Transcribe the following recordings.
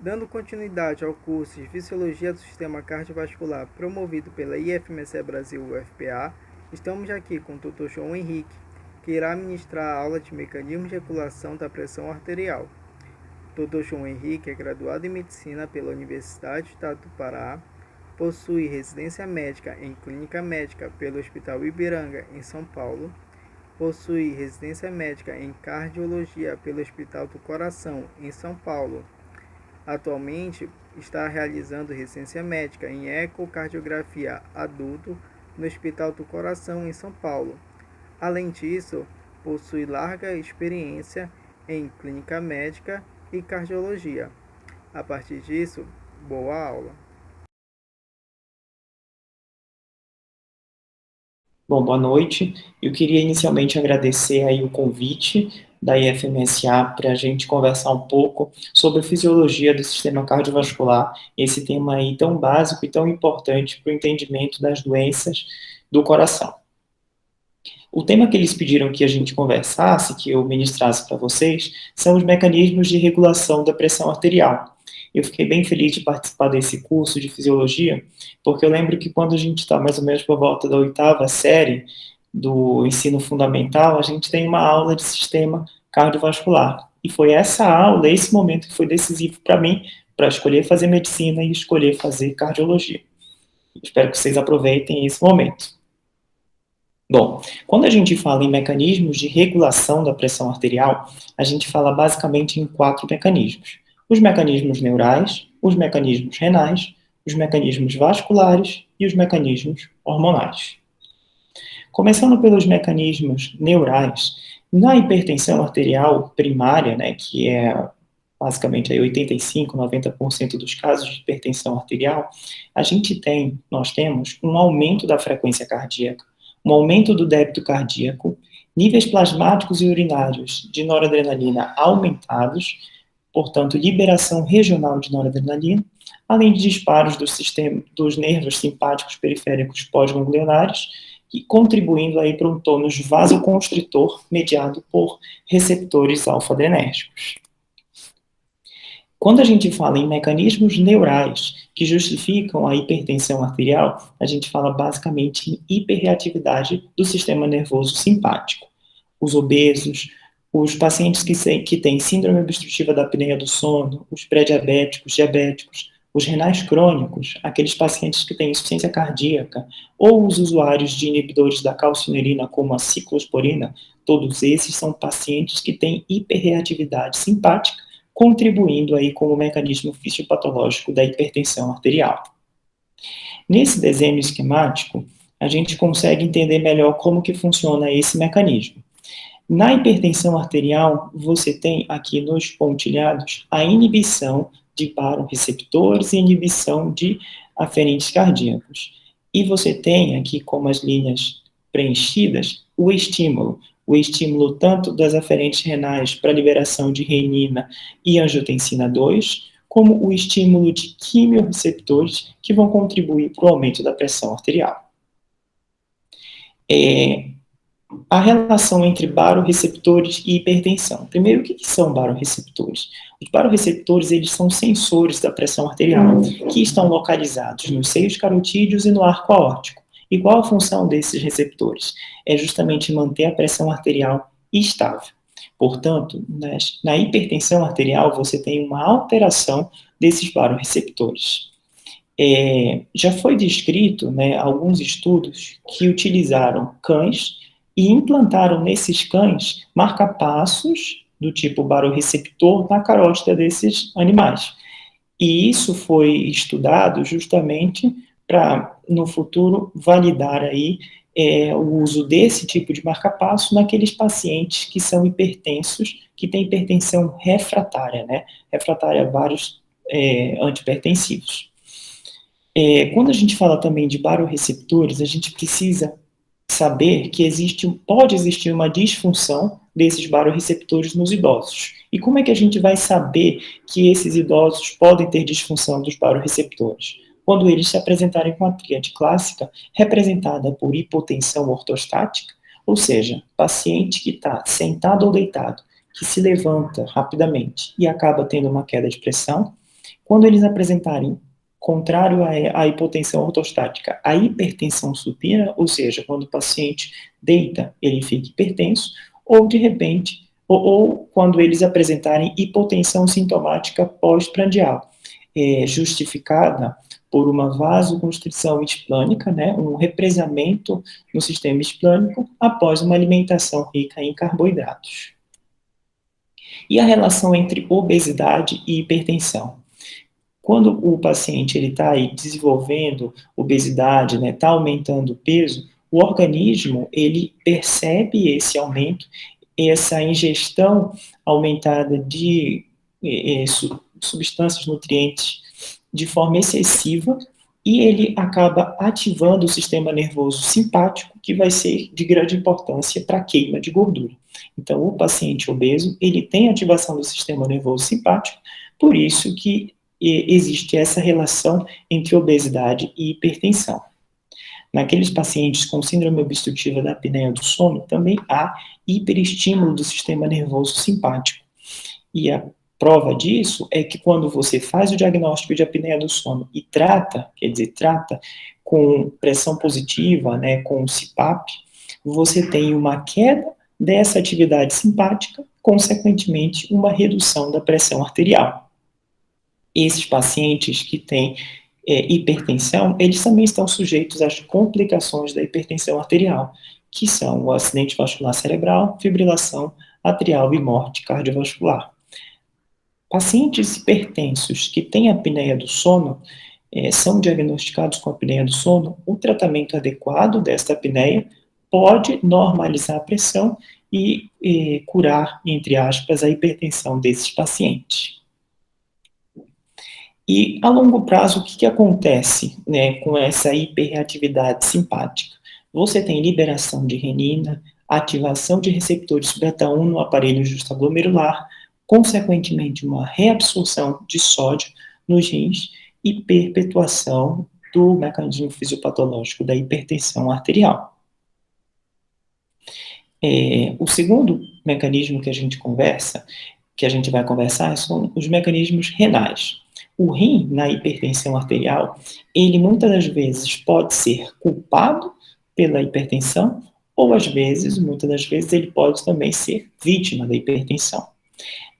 Dando continuidade ao curso de Fisiologia do Sistema Cardiovascular promovido pela IFMC Brasil UFPA, estamos aqui com o Dr. João Henrique, que irá ministrar a aula de mecanismos de regulação da pressão arterial. Dr. João Henrique é graduado em Medicina pela Universidade do Estado do Pará, possui residência médica em Clínica Médica pelo Hospital Ibiranga, em São Paulo, possui residência médica em Cardiologia pelo Hospital do Coração, em São Paulo. Atualmente está realizando residência médica em ecocardiografia adulto no Hospital do Coração, em São Paulo. Além disso, possui larga experiência em clínica médica e cardiologia. A partir disso, boa aula. Bom, boa noite. Eu queria inicialmente agradecer aí o convite da IFMSA para a gente conversar um pouco sobre a fisiologia do sistema cardiovascular, esse tema aí tão básico e tão importante para o entendimento das doenças do coração. O tema que eles pediram que a gente conversasse, que eu ministrasse para vocês, são os mecanismos de regulação da pressão arterial. Eu fiquei bem feliz de participar desse curso de fisiologia, porque eu lembro que quando a gente está mais ou menos por volta da oitava série do ensino fundamental, a gente tem uma aula de sistema cardiovascular. E foi essa aula, esse momento que foi decisivo para mim, para escolher fazer medicina e escolher fazer cardiologia. Espero que vocês aproveitem esse momento. Bom, quando a gente fala em mecanismos de regulação da pressão arterial, a gente fala basicamente em quatro mecanismos: os mecanismos neurais, os mecanismos renais, os mecanismos vasculares e os mecanismos hormonais. Começando pelos mecanismos neurais, na hipertensão arterial primária, né, que é basicamente aí 85, 90% dos casos de hipertensão arterial, nós temos um aumento da frequência cardíaca, um aumento do débito cardíaco, níveis plasmáticos e urinários de noradrenalina aumentados, portanto, liberação regional de noradrenalina, além de disparos do sistema dos nervos simpáticos periféricos pós-ganglionares, e contribuindo aí para um tônus vasoconstritor mediado por receptores alfa-adrenérgicos. Quando a gente fala em mecanismos neurais que justificam a hipertensão arterial, a gente fala basicamente em hiperreatividade do sistema nervoso simpático. Os obesos, os pacientes que têm síndrome obstrutiva da apneia do sono, os pré-diabéticos, diabéticos, os renais crônicos, aqueles pacientes que têm insuficiência cardíaca, ou os usuários de inibidores da calcineurina, como a ciclosporina, todos esses são pacientes que têm hiperreatividade simpática, contribuindo aí como mecanismo fisiopatológico da hipertensão arterial. Nesse desenho esquemático, a gente consegue entender melhor como que funciona esse mecanismo. Na hipertensão arterial, você tem aqui nos pontilhados a inibição de baroreceptores e inibição de aferentes cardíacos. E você tem aqui, como as linhas preenchidas, o estímulo tanto das aferentes renais para liberação de renina e angiotensina 2, como o estímulo de quimiorreceptores que vão contribuir para o aumento da pressão arterial. A relação entre baroreceptores e hipertensão. Primeiro, o que são baroreceptores? Os baroreceptores, eles são sensores da pressão arterial, que estão localizados nos seios carotídeos e no arco aórtico. E qual a função desses receptores? É justamente manter a pressão arterial estável. Portanto, na hipertensão arterial, você tem uma alteração desses baroreceptores. Já foi descrito, né, alguns estudos que utilizaram cães e implantaram nesses cães marcapassos do tipo baroreceptor na carótida desses animais. E isso foi estudado justamente para, no futuro, validar aí o uso desse tipo de marcapasso naqueles pacientes que são hipertensos, que têm hipertensão refratária, né? Refratária a vários antipertensivos. Quando a gente fala também de baroreceptores, a gente precisa saber que pode existir uma disfunção desses baroreceptores nos idosos. E como é que a gente vai saber que esses idosos podem ter disfunção dos baroreceptores? Quando eles se apresentarem com a tríade clássica, representada por hipotensão ortostática, ou seja, paciente que está sentado ou deitado, que se levanta rapidamente e acaba tendo uma queda de pressão, Quando eles apresentarem, contrário à hipotensão ortostática, a hipertensão supina, ou seja, quando o paciente deita, ele fica hipertenso, ou de repente, ou quando eles apresentarem hipotensão sintomática pós-prandial, justificada por uma vasoconstrição esplânica, né, um represamento no sistema esplânico após uma alimentação rica em carboidratos. E a relação entre obesidade e hipertensão? Quando o paciente está aí desenvolvendo obesidade, né, está aumentando o peso, o organismo ele percebe esse aumento, essa ingestão aumentada de substâncias nutrientes de forma excessiva e ele acaba ativando o sistema nervoso simpático, que vai ser de grande importância para a queima de gordura. Então, o paciente obeso, ele tem ativação do sistema nervoso simpático, por isso que existe essa relação entre obesidade e hipertensão. Naqueles pacientes com síndrome obstrutiva da apneia do sono, também há hiperestímulo do sistema nervoso simpático. E a prova disso é que quando você faz o diagnóstico de apneia do sono e trata, quer dizer, trata com pressão positiva, né, com o CPAP, você tem uma queda dessa atividade simpática, consequentemente, uma redução da pressão arterial. Esses pacientes que têm hipertensão, eles também estão sujeitos às complicações da hipertensão arterial, que são o acidente vascular cerebral, fibrilação atrial e morte cardiovascular. Pacientes hipertensos que têm apneia do sono são diagnosticados com apneia do sono, o tratamento adequado desta apneia pode normalizar a pressão e curar, entre aspas, a hipertensão desses pacientes. E a longo prazo, o que acontece, né, com essa hiperreatividade simpática? Você tem liberação de renina, ativação de receptores beta-1 no aparelho justaglomerular, consequentemente uma reabsorção de sódio nos rins e perpetuação do mecanismo fisiopatológico da hipertensão arterial. O segundo mecanismo que a gente vai conversar, são os mecanismos renais. O rim, na hipertensão arterial, ele muitas das vezes pode ser culpado pela hipertensão, ou às vezes, muitas das vezes, ele pode também ser vítima da hipertensão.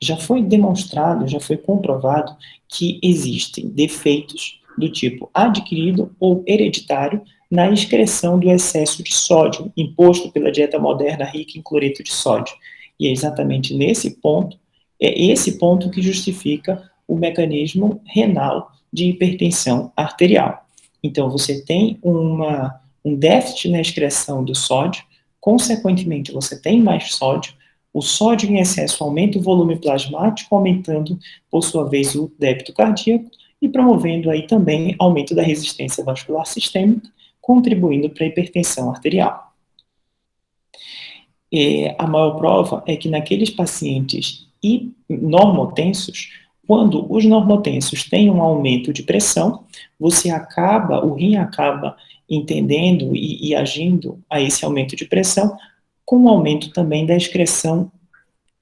Já foi demonstrado, já foi comprovado que existem defeitos do tipo adquirido ou hereditário na excreção do excesso de sódio imposto pela dieta moderna rica em cloreto de sódio. E é exatamente nesse ponto, é esse ponto que justifica o mecanismo renal de hipertensão arterial. Então, você tem um déficit na excreção do sódio, consequentemente, você tem mais sódio, o sódio em excesso aumenta o volume plasmático, aumentando, por sua vez, o débito cardíaco e promovendo aí também aumento da resistência vascular sistêmica, contribuindo para a hipertensão arterial. A maior prova é que naqueles pacientes normotensos, quando os normotensos têm um aumento de pressão, o rim acaba entendendo e agindo a esse aumento de pressão, com o aumento também da excreção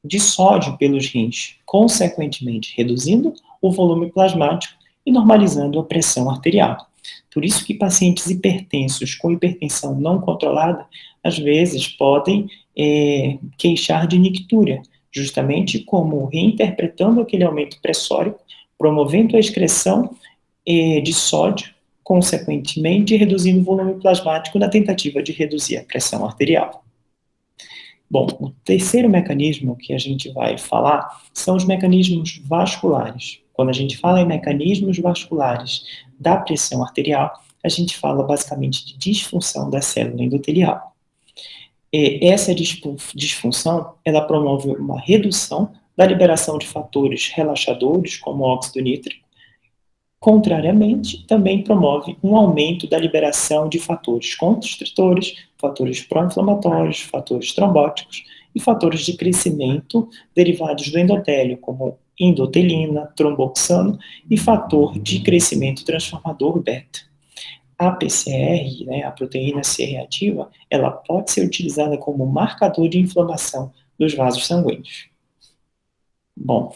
de sódio pelos rins, consequentemente reduzindo o volume plasmático e normalizando a pressão arterial. Por isso que pacientes hipertensos com hipertensão não controlada, às vezes podem queixar de nictúria, justamente como reinterpretando aquele aumento pressórico, promovendo a excreção de sódio, consequentemente reduzindo o volume plasmático na tentativa de reduzir a pressão arterial. Bom, o terceiro mecanismo que a gente vai falar são os mecanismos vasculares. Quando a gente fala em mecanismos vasculares da pressão arterial, a gente fala basicamente de disfunção da célula endotelial. Essa disfunção, ela promove uma redução da liberação de fatores relaxadores, como o óxido nítrico. Contrariamente, também promove um aumento da liberação de fatores constritores, fatores pró-inflamatórios, fatores trombóticos e fatores de crescimento derivados do endotélio, como endotelina, tromboxano e fator de crescimento transformador beta. A PCR, né, a proteína C reativa, ela pode ser utilizada como marcador de inflamação dos vasos sanguíneos. Bom,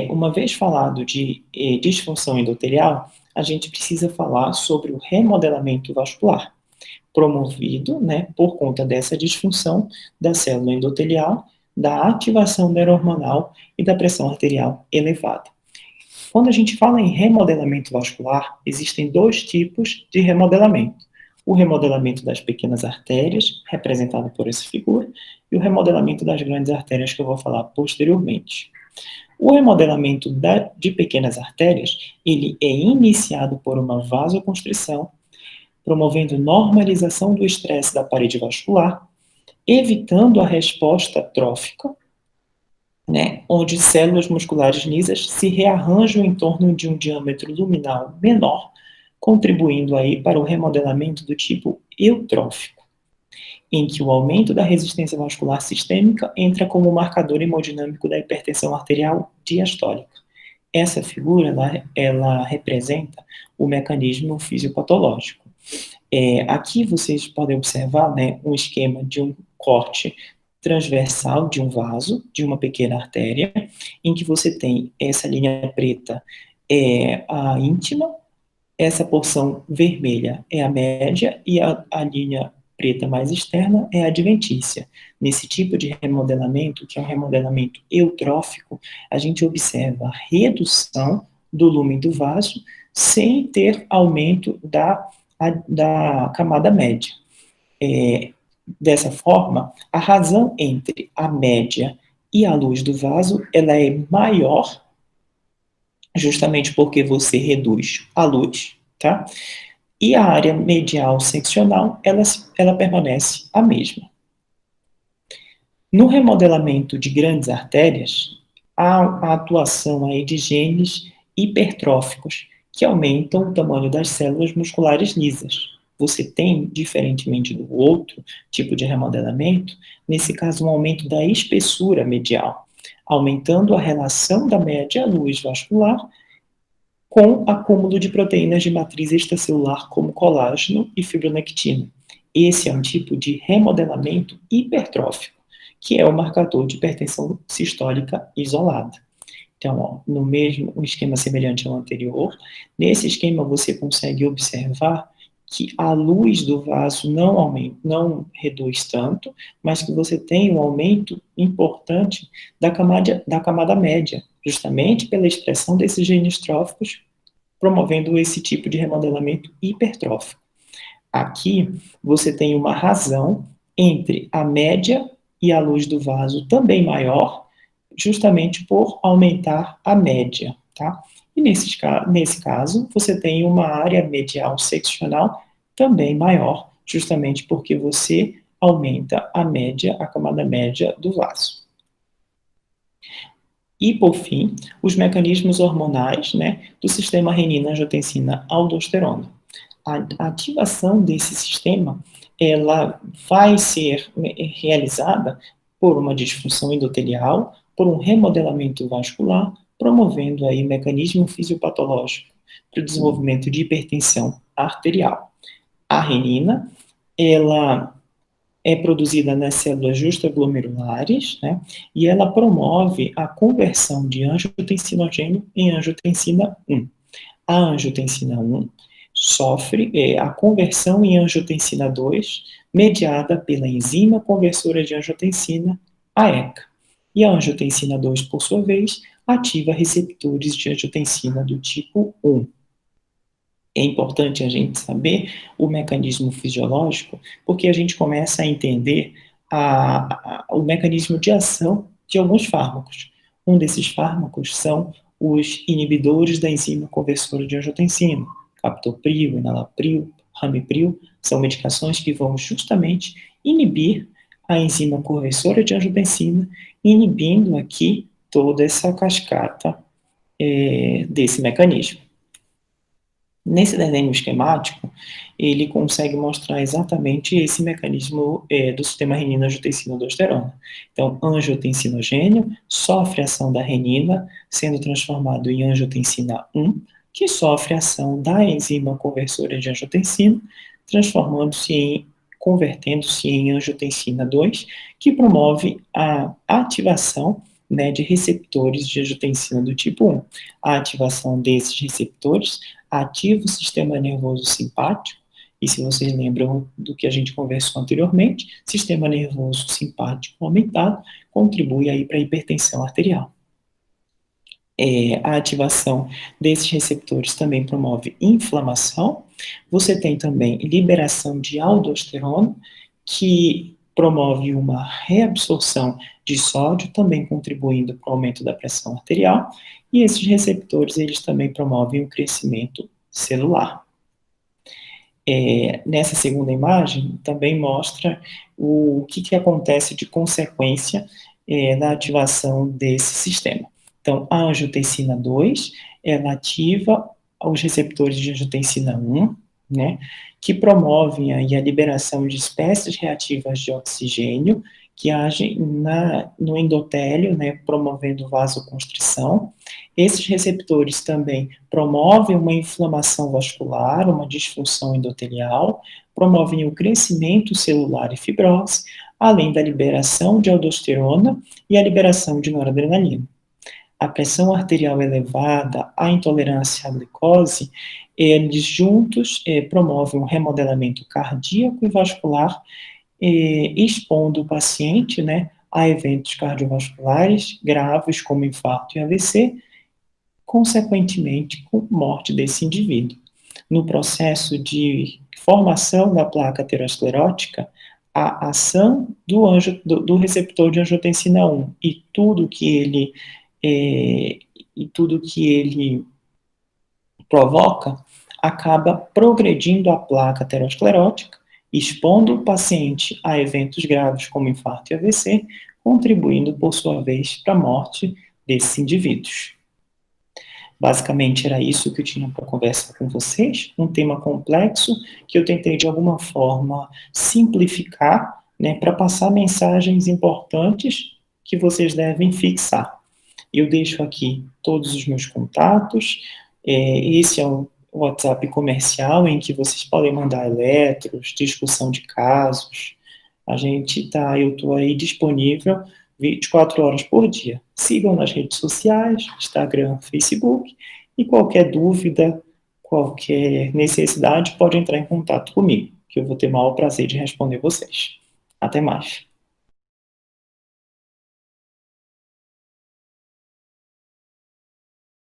uma vez falado de disfunção endotelial, a gente precisa falar sobre o remodelamento vascular, promovido, né, por conta dessa disfunção da célula endotelial, da ativação neurohormonal e da pressão arterial elevada. Quando a gente fala em remodelamento vascular, existem dois tipos de remodelamento. O remodelamento das pequenas artérias, representado por essa figura, e o remodelamento das grandes artérias, que eu vou falar posteriormente. O remodelamento de pequenas artérias, ele é iniciado por uma vasoconstrição, promovendo normalização do estresse da parede vascular, evitando a resposta trófica, né, onde células musculares lisas se rearranjam em torno de um diâmetro luminal menor, contribuindo aí para o remodelamento do tipo eutrófico, em que o aumento da resistência vascular sistêmica entra como marcador hemodinâmico da hipertensão arterial diastólica. Essa figura, ela representa o mecanismo fisiopatológico. Aqui vocês podem observar, né, um esquema de um corte transversal de um vaso, de uma pequena artéria, em que você tem essa linha preta a íntima, essa porção vermelha é a média e a linha preta mais externa é a adventícia. Nesse tipo de remodelamento, que é um remodelamento eutrófico, a gente observa a redução do lumen do vaso sem ter aumento da camada média. Dessa forma, a razão entre a média e a luz do vaso, ela é maior, justamente porque você reduz a luz, tá? E a área medial seccional, ela permanece a mesma. No remodelamento de grandes artérias, há a atuação aí de genes hipertróficos, que aumentam o tamanho das células musculares lisas. Você tem, diferentemente do outro tipo de remodelamento, nesse caso, um aumento da espessura medial, aumentando a relação da média-luz vascular com acúmulo de proteínas de matriz extracelular, como colágeno e fibronectina. Esse é um tipo de remodelamento hipertrófico, que é o marcador de hipertensão sistólica isolada. Então, no mesmo um esquema semelhante ao anterior, nesse esquema você consegue observar que a luz do vaso não aumenta, não reduz tanto, mas que você tem um aumento importante da camada média, justamente pela expressão desses genes tróficos, promovendo esse tipo de remodelamento hipertrófico. Aqui você tem uma razão entre a média e a luz do vaso também maior, justamente por aumentar a média, tá? E nesse caso, você tem uma área medial seccional também maior, justamente porque você aumenta a média, a camada média do vaso. E, por fim, os mecanismos hormonais, né, do sistema renina-angiotensina-aldosterona. A ativação desse sistema, ela vai ser realizada por uma disfunção endotelial, por um remodelamento vascular, promovendo aí mecanismo fisiopatológico para o desenvolvimento de hipertensão arterial. A renina, ela é produzida nas células justaglomerulares, né, e ela promove a conversão de angiotensinogênio em angiotensina 1. A angiotensina 1 sofre a conversão em angiotensina 2, mediada pela enzima conversora de angiotensina, a ECA. E a angiotensina 2, por sua vez, ativa receptores de angiotensina do tipo 1. É importante a gente saber o mecanismo fisiológico, porque a gente começa a entender o mecanismo de ação de alguns fármacos. Um desses fármacos são os inibidores da enzima conversora de angiotensina, captopril, enalapril, ramipril, são medicações que vão justamente inibir a enzima conversora de angiotensina, inibindo aqui toda essa cascata desse mecanismo. Nesse desenho esquemático, ele consegue mostrar exatamente esse mecanismo do sistema renina-angiotensina-aldosterona. Então, angiotensinogênio sofre a ação da renina, sendo transformado em angiotensina 1, que sofre a ação da enzima conversora de angiotensina, convertendo-se em angiotensina 2, que promove a ativação né, de receptores de angiotensina do tipo 1. A ativação desses receptores ativa o sistema nervoso simpático, e se vocês lembram do que a gente conversou anteriormente, sistema nervoso simpático aumentado contribui aí para a hipertensão arterial. A ativação desses receptores também promove inflamação. Você tem também liberação de aldosterona, que promove uma reabsorção de sódio, também contribuindo para o aumento da pressão arterial. E esses receptores, eles também promovem o crescimento celular. Nessa segunda imagem, também mostra o que acontece de consequência da ativação desse sistema. Então, a angiotensina 2, ela ativa os receptores de angiotensina 1, né, que promovem aí a liberação de espécies reativas de oxigênio, que agem no endotélio, né, promovendo vasoconstrição. Esses receptores também promovem uma inflamação vascular, uma disfunção endotelial, promovem o crescimento celular e fibrose, além da liberação de aldosterona e a liberação de noradrenalina. A pressão arterial elevada, a intolerância à glicose, eles juntos promovem um remodelamento cardíaco e vascular, expondo o paciente, né, a eventos cardiovasculares graves como infarto e AVC, consequentemente com morte desse indivíduo. No processo de formação da placa aterosclerótica, a ação do receptor de angiotensina 1 e tudo que ele provoca acaba progredindo a placa aterosclerótica, expondo o paciente a eventos graves como infarto e AVC, contribuindo, por sua vez, para a morte desses indivíduos. Basicamente era isso que eu tinha para conversar com vocês, um tema complexo que eu tentei de alguma forma simplificar, né, para passar mensagens importantes que vocês devem fixar. Eu deixo aqui todos os meus contatos, esse é o WhatsApp comercial em que vocês podem mandar eletros, discussão de casos. Eu estou aí disponível 24 horas por dia. Sigam nas redes sociais, Instagram, Facebook, e qualquer dúvida, qualquer necessidade, pode entrar em contato comigo, que eu vou ter o maior prazer de responder vocês. Até mais.